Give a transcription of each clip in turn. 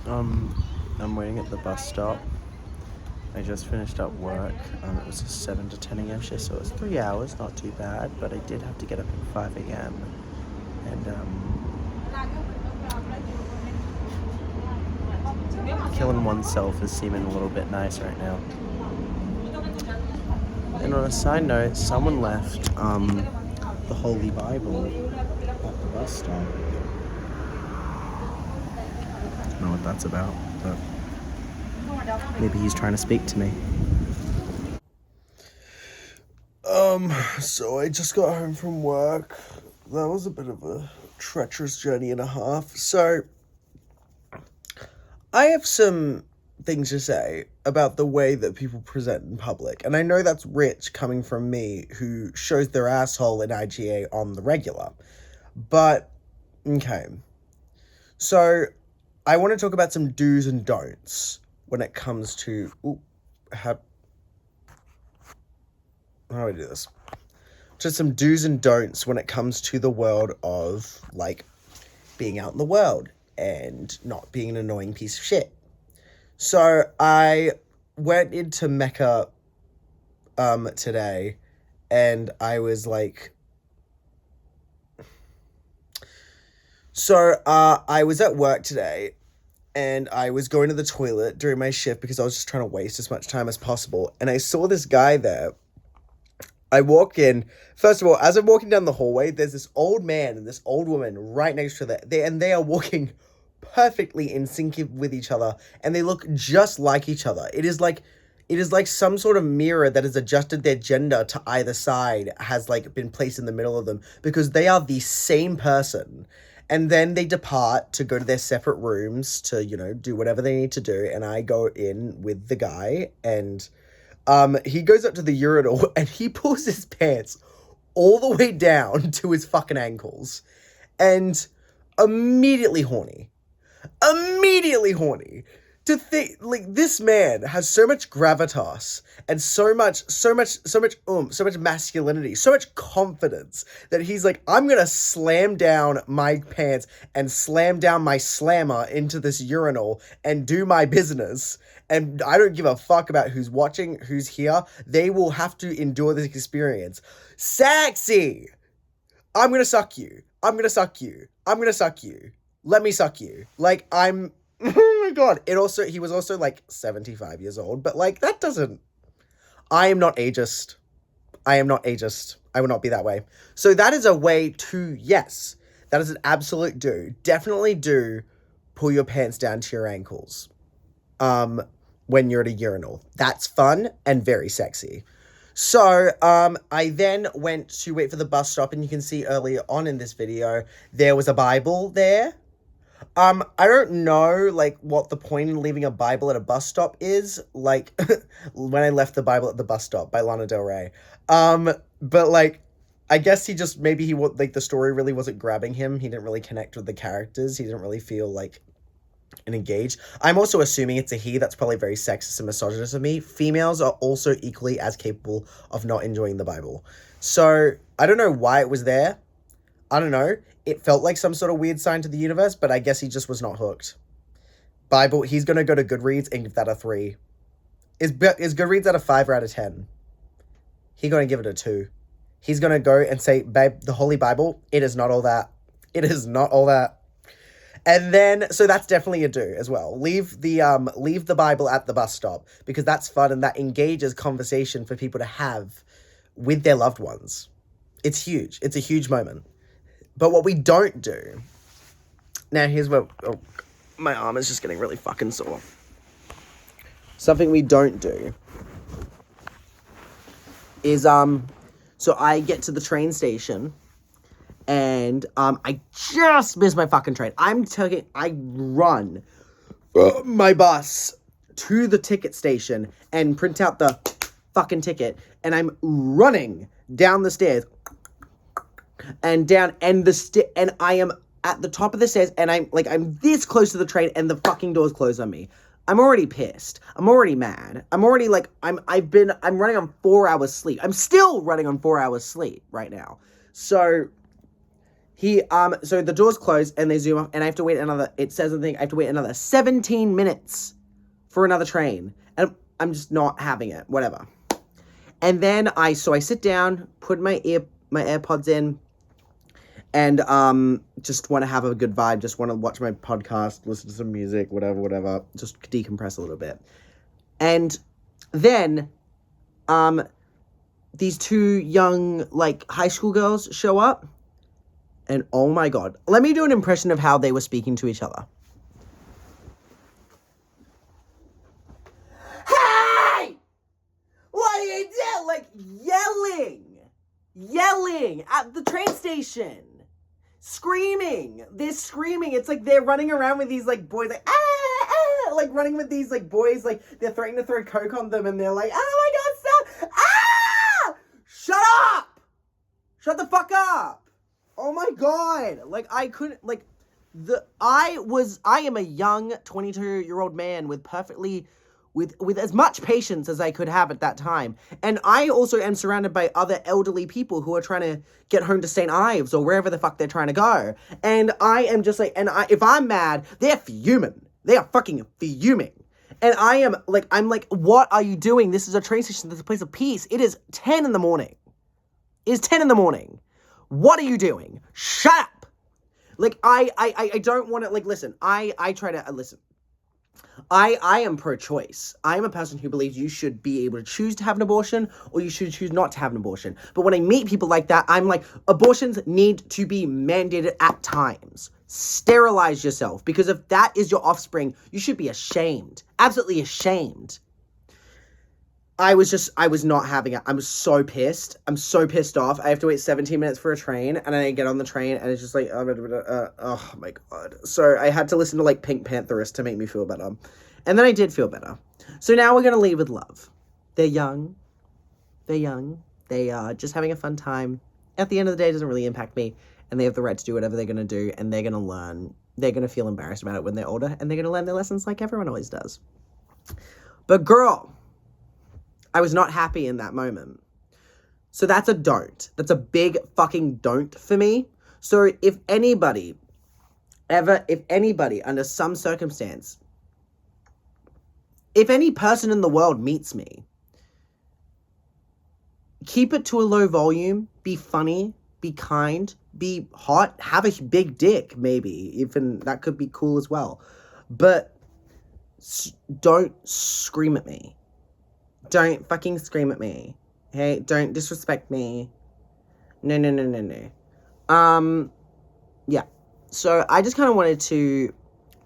I'm waiting at the bus stop. I just finished up work. It was a 7 to 10 a.m. shift, so it was 3 hours, not too bad, but I did have to get up at 5 a.m. And, killing oneself is seeming a little bit nice right now. And on a side note, someone left, the Holy Bible at the bus stop. I don't know what that's about, but maybe he's trying to speak to me. So I just got home from work. That was a bit of a treacherous journey and a half. So I have some things to say about the way that people present in public. And I know that's rich coming from me, who shows their asshole in IGA on the regular. But, okay. So I want to talk about some do's and don'ts when it comes to... how do I do this? Just some do's and don'ts when it comes to the world of, like, being out in the world and not being an annoying piece of shit. So I went into Mecca today, and I was like... So I was at work today, and I was going to the toilet during my shift because I was just trying to waste as much time as possible, and I saw this guy there. I walk in. First of all, as I'm walking down the hallway, there's this old man and this old woman right next to them, and they are walking perfectly in sync with each other, and they look just like each other. It is like some sort of mirror that has adjusted their gender to either side has like been placed in the middle of them, because they are the same person. And then they depart to go to their separate rooms to, do whatever they need to do, and I go in with the guy, and he goes up to the urinal and he pulls his pants all the way down to his fucking ankles, and immediately horny. To think, like, this man has so much gravitas and so much masculinity, so much confidence that he's like, I'm gonna slam down my pants and slam down my slammer into this urinal and do my business. And I don't give a fuck about who's watching, who's here. They will have to endure this experience. Sexy! I'm gonna suck you. Let me suck you. Like, oh my god. He was also like 75 years old, but like, that doesn't... I am not ageist. I will not be that way. So that is a way to, yes, that is an absolute do. Definitely do pull your pants down to your ankles. When you're at a urinal. That's fun and very sexy. So, I then went to wait for the bus stop, and you can see earlier on in this video, there was a Bible there. I don't know, like, what the point in leaving a Bible at a bus stop is, like, when I left the Bible at the bus stop by Lana Del Rey. But, like, I guess the story really wasn't grabbing him. He didn't really connect with the characters. He didn't really feel, like, and engaged. I'm also assuming it's a he. That's probably very sexist and misogynist of me. Females are also equally as capable of not enjoying the Bible. So, I don't know why it was there. I don't know. It felt like some sort of weird sign to the universe, but I guess he just was not hooked. Bible, he's going to go to Goodreads and give that a 3. Is Goodreads at a 5 or out of 10? He's going to give it a 2. He's going to go and say, babe, the Holy Bible, it is not all that. It is not all that. And then, so that's definitely a do as well. Leave the Bible at the bus stop, because that's fun and that engages conversation for people to have with their loved ones. It's huge. It's a huge moment. But what we don't do... Now, here's what... Oh, my arm is just getting really fucking sore. Something we don't do is, so I get to the train station, and I just missed my fucking train. I run my bus to the ticket station and print out the fucking ticket, and I'm running down the stairs and down, and and I am at the top of the stairs, and I'm this close to the train, and the fucking doors close on me. I'm already pissed. I'm already mad. I'm already like, I'm running on 4 hours sleep. I'm still running on 4 hours sleep right now. So So the doors close and they zoom off, and I have to wait it says I have to wait another 17 minutes for another train. And I'm just not having it, whatever. And then I sit down, put my AirPods in, and just want to have a good vibe, just want to watch my podcast, listen to some music, whatever, just decompress a little bit. And then these two young, like, high school girls show up, and oh my god, let me do an impression of how they were speaking to each other. Hey! What are you doing? Like, yelling at the train station. Screaming. They're screaming. It's like they're running around with these, like, boys, like, like, running with these, like, boys, like, they're threatening to throw coke on them, and they're like, oh my god, stop! Shut up! Shut the fuck up! Oh my god! Like, I couldn't, like, I am a young 22-year-old man with as much patience as I could have at that time. And I also am surrounded by other elderly people who are trying to get home to St. Ives or wherever the fuck they're trying to go. And I am just like, if I'm mad, they're fuming. They are fucking fuming. And I'm like, what are you doing? This is a train station. This is a place of peace. It is 10 in the morning. It is 10 in the morning. What are you doing? Shut up! Like, I don't want to, like, listen, I try to, listen. I am pro-choice. I am a person who believes you should be able to choose to have an abortion, or you should choose not to have an abortion. But when I meet people like that, I'm like, abortions need to be mandated at times. Sterilize yourself, because if that is your offspring, you should be ashamed. Absolutely ashamed. I was not having it. I'm so pissed. I'm so pissed off. I have to wait 17 minutes for a train, and I get on the train, and it's just like, oh my god. So I had to listen to, like, Pink Pantherist to make me feel better. And then I did feel better. So now we're gonna leave with love. They're young. They are just having a fun time. At the end of the day, it doesn't really impact me, and they have the right to do whatever they're gonna do, and they're gonna learn. They're gonna feel embarrassed about it when they're older, and they're gonna learn their lessons like everyone always does. But girl, I was not happy in that moment. So that's a don't. That's a big fucking don't for me. So if anybody under some circumstance, if any person in the world meets me, keep it to a low volume, be funny, be kind, be hot, have a big dick, maybe. Even that could be cool as well. But don't scream at me. Don't fucking scream at me. Hey, don't disrespect me. No. Yeah. So I just kind of wanted to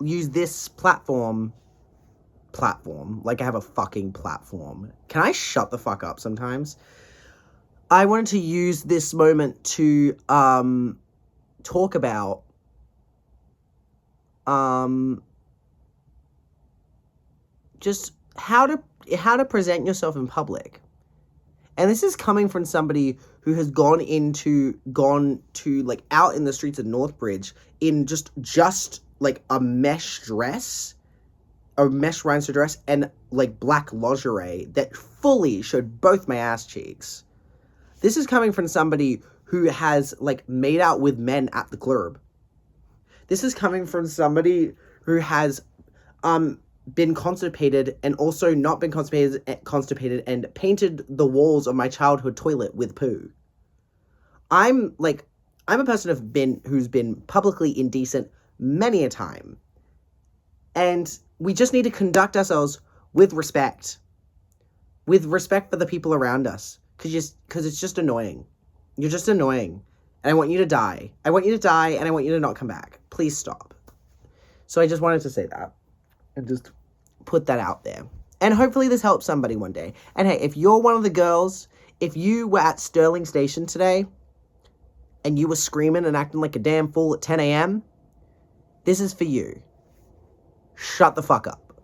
use this platform, like I have a fucking platform. Can I shut the fuck up sometimes? I wanted to use this moment to, talk about, just how to present yourself in public. And this is coming from somebody who has gone to like out in the streets of Northbridge in just like a mesh dress, a mesh rhinestone dress, and like black lingerie that fully showed both my ass cheeks. This is coming from somebody who has like made out with men at the club. This is coming from somebody who has been constipated and also not been constipated and painted the walls of my childhood toilet with poo. I'm a person who's been publicly indecent many a time. And we just need to conduct ourselves with respect. With respect for the people around us. Because it's just annoying. You're just annoying. And I want you to die. I want you to die, and I want you to not come back. Please stop. So I just wanted to say that. And just put that out there. And hopefully this helps somebody one day. And hey, if you're one of the girls, if you were at Stirling Station today, and you were screaming and acting like a damn fool at 10 a.m., this is for you. Shut the fuck up.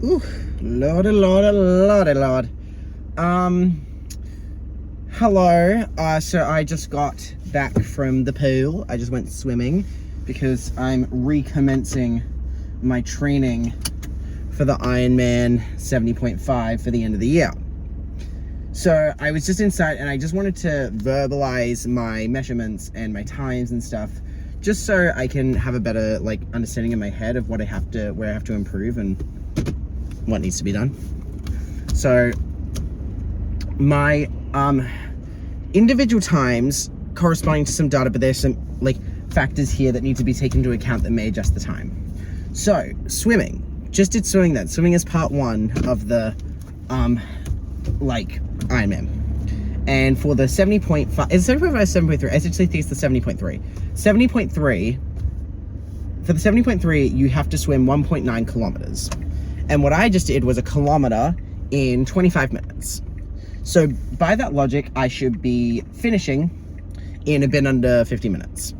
Ooh, lordy, lord. Hello. So I just got back from the pool. I just went swimming because I'm recommencing my training for the Ironman 70.5 for the end of the year. So I was just inside and I just wanted to verbalize my measurements and my times and stuff, just so I can have a better like understanding in my head of what I have to, where I have to improve and what needs to be done. So my individual times corresponding to some data, but there's some like factors here that need to be taken into account that may adjust the time. So swimming, just did swimming then. Swimming is part 1 of the like Ironman. And for the 70.5, is 70.5 or 7.3? I actually think it's the 70.3. 70.3, for the 70.3, you have to swim 1.9 kilometers. And what I just did was a kilometer in 25 minutes. So by that logic, I should be finishing in a bit under 50 minutes.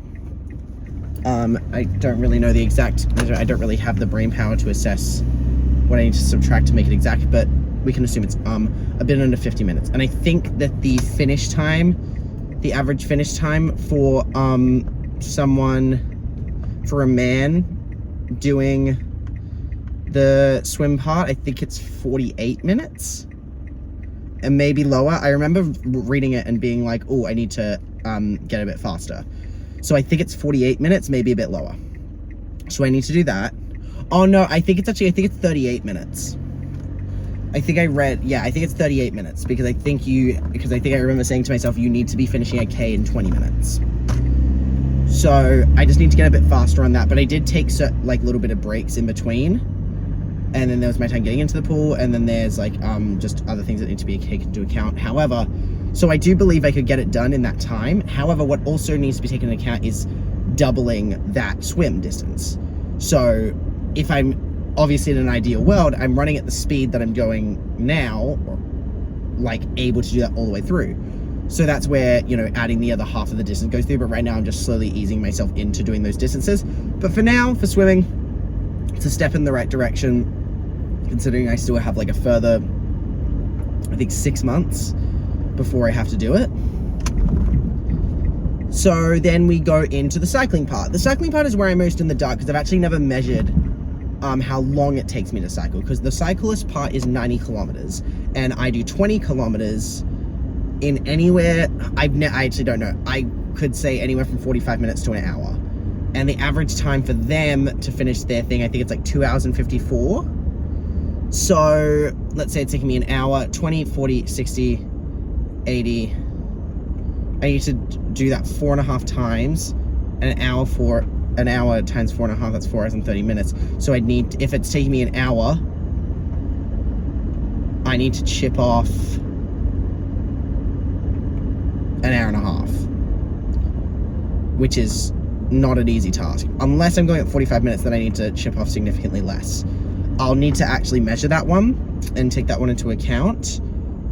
I don't really know the exact measure. I don't really have the brain power to assess what I need to subtract to make it exact, but we can assume it's a bit under 50 minutes. And I think that the finish time, the average finish time for for a man doing the swim part, I think it's 48 minutes and maybe lower. I remember reading it and being like, oh, I need to get a bit faster. So I think it's 48 minutes, maybe a bit lower. So I need to do that. Oh no, I think it's 38 minutes. I think it's 38 minutes because I think I remember saying to myself, you need to be finishing a K in 20 minutes. So I just need to get a bit faster on that. But I did take like little bit of breaks in between. And then there was my time getting into the pool. And then there's like just other things that need to be taken into account. However, so I do believe I could get it done in that time. However, what also needs to be taken into account is doubling that swim distance. So if I'm obviously in an ideal world, I'm running at the speed that I'm going now, like able to do that all the way through. So that's where, you know, adding the other half of the distance goes through. But right now I'm just slowly easing myself into doing those distances. But for now, for swimming, it's a step in the right direction, considering I still have like a further, I think 6 months before I have to do it. So then we go into the cycling part. The cycling part is where I'm most in the dark because I've actually never measured how long it takes me to cycle, because the cyclist part is 90 kilometers and I do 20 kilometers in anywhere. I actually don't know. I could say anywhere from 45 minutes to an hour. And the average time for them to finish their thing, I think it's like 2 hours and 54. So let's say it's taking me an hour, 20, 40, 60, 80. I need to do that 4.5 times, an hour times 4.5, that's 4 hours and 30 minutes. So I need, if it's taking me an hour, I need to chip off an hour and a half, which is not an easy task. Unless I'm going at 45 minutes, then I need to chip off significantly less. I'll need to actually measure that one and take that one into account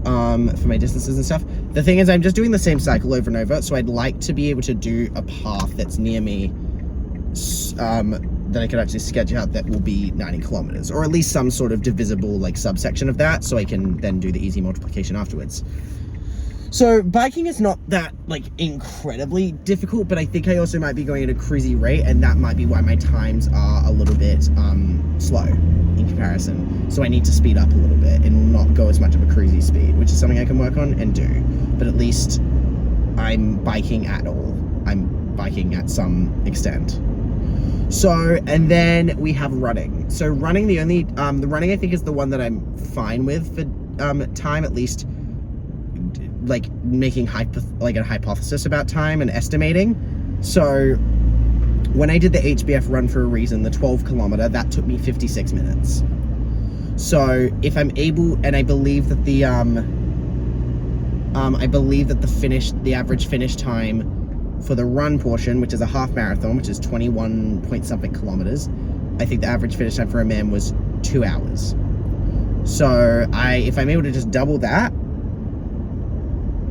for my distances and stuff. The thing is, I'm just doing the same cycle over and over, so I'd like to be able to do a path that's near me that I could actually sketch out that will be 90 kilometers, or at least some sort of divisible like subsection of that, so I can then do the easy multiplication afterwards. So biking is not that like incredibly difficult, but I think I also might be going at a cruisy rate, and that might be why my times are a little bit slow in comparison. So I need to speed up a little bit and not go as much of a cruisy speed, which is something I can work on and do. But at least I'm biking at all. I'm biking at some extent. So, and then we have running. So running, the running I think is the one that I'm fine with for time, at least like making a hypothesis about time and estimating. So when I did the HBF Run for a Reason, the 12 kilometer, that took me 56 minutes. So if I'm able, and I believe that the average finish time for the run portion, which is a half marathon, which is 21 point something kilometers, I think the average finish time for a man was 2 hours. So if I'm able to just double that,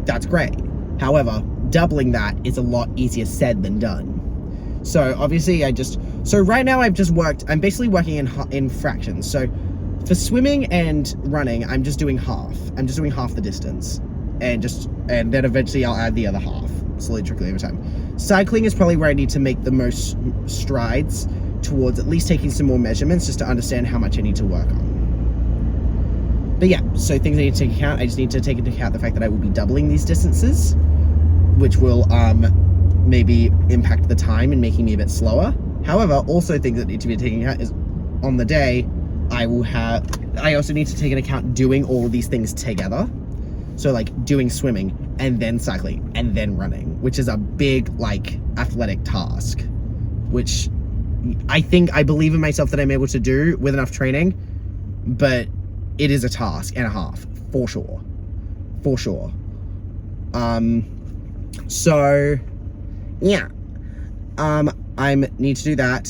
that's great. However, doubling that is a lot easier said than done. So obviously so right now I'm basically working in fractions. So for swimming and running, I'm just doing half. I'm just doing half the distance, and then eventually I'll add the other half, slowly trickling over time. Cycling is probably where I need to make the most strides towards at least taking some more measurements, just to understand how much I need to work on. But yeah, so things I need to take into account. I just need to take into account the fact that I will be doubling these distances, which will maybe impact the time and making me a bit slower. However, also things that need to be taken into account is on the day, I also need to take into account doing all of these things together. So like doing swimming and then cycling and then running, which is a big like athletic task, which I believe in myself that I'm able to do with enough training, but it is a task and a half for sure. So yeah, I need to do that.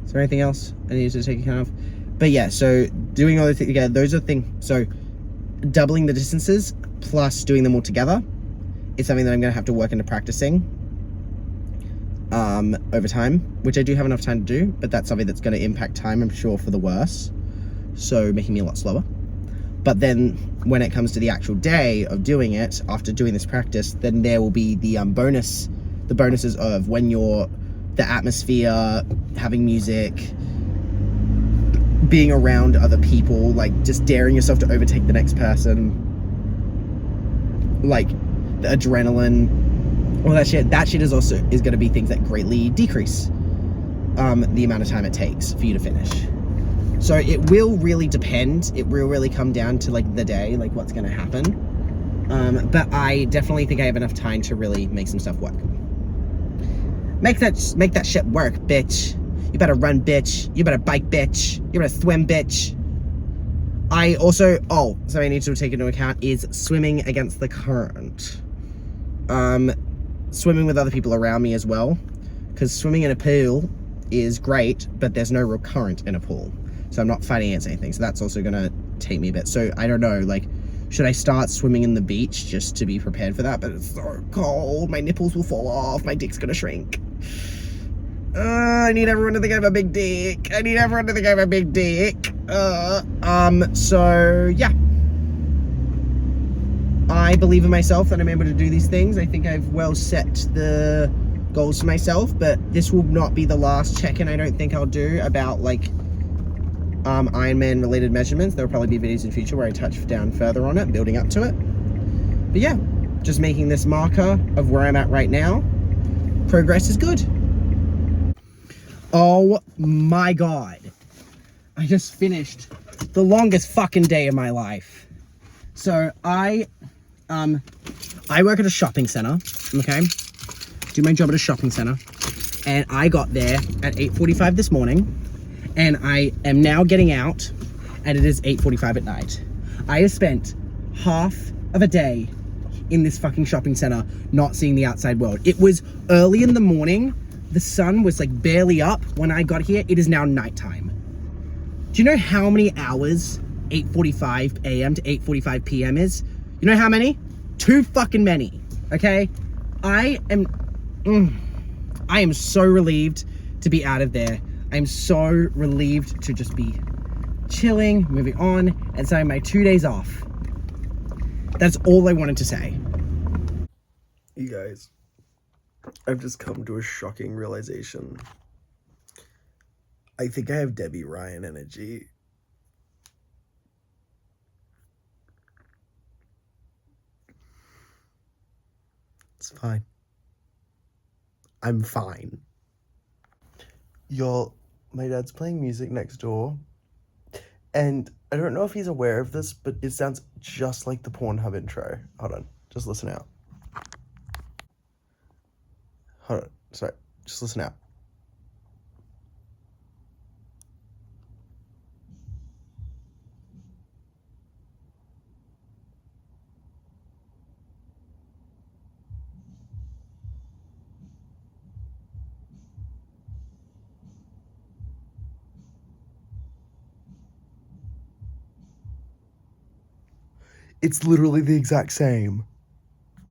Is there anything else I need to take account of? But yeah, so doing all the things together, those are things. So doubling the distances plus doing them all together is something that I'm going to have to work into practicing over time, which I do have enough time to do, but that's something that's going to impact time, I'm sure, for the worse. So making me a lot slower. But then when it comes to the actual day of doing it, after doing this practice, then there will be the bonuses of when you're the atmosphere, having music, being around other people, like just daring yourself to overtake the next person, like the adrenaline, all that shit. That shit is going to be things that greatly decrease the amount of time it takes for you to finish. So it will really depend. It will really come down to like the day, like what's going to happen. But I definitely think I have enough time to really make some stuff work. Make that shit work, bitch. You better run, bitch. You better bike, bitch. You better swim, bitch. I also, something I need to take into account is swimming against the current. Swimming with other people around me as well. Because swimming in a pool is great, but there's no real current in a pool. So I'm not fighting against anything. So that's also going to take me a bit. So I don't know, like, should I start swimming in the beach just to be prepared for that? But it's so cold. My nipples will fall off. My dick's going to shrink. I need everyone to think I have a big dick. So, yeah. I believe in myself that I'm able to do these things. I think I've well set the goals for myself, but this will not be the last check-in I don't think I'll do about, like, Ironman related measurements. There will probably be videos in future where I touch down further on it, building up to it. But yeah, just making this marker of where I'm at right now. Progress is good. Oh my God. I just finished the longest fucking day of my life. So I work at a shopping center, okay? Do my job at a shopping center. And I got there at 8:45 this morning. And I am now getting out, and it is 8:45 at night. I have spent half of a day in this fucking shopping center not seeing the outside world. It was early in the morning. The sun was like barely up when I got here. It is now nighttime. Do you know how many hours 8:45 a.m. to 8:45 p.m. is? You know how many? Too fucking many, okay? I am so relieved to be out of there. I'm so relieved to just be chilling, moving on, and starting my 2 days off. That's all I wanted to say. You guys, I've just come to a shocking realization. I think I have Debbie Ryan energy. It's fine. I'm fine. Y'all, my dad's playing music next door, and I don't know if he's aware of this, but it sounds just like the Pornhub intro. Hold on, just listen out. Hold on, sorry, just listen out. It's literally the exact same.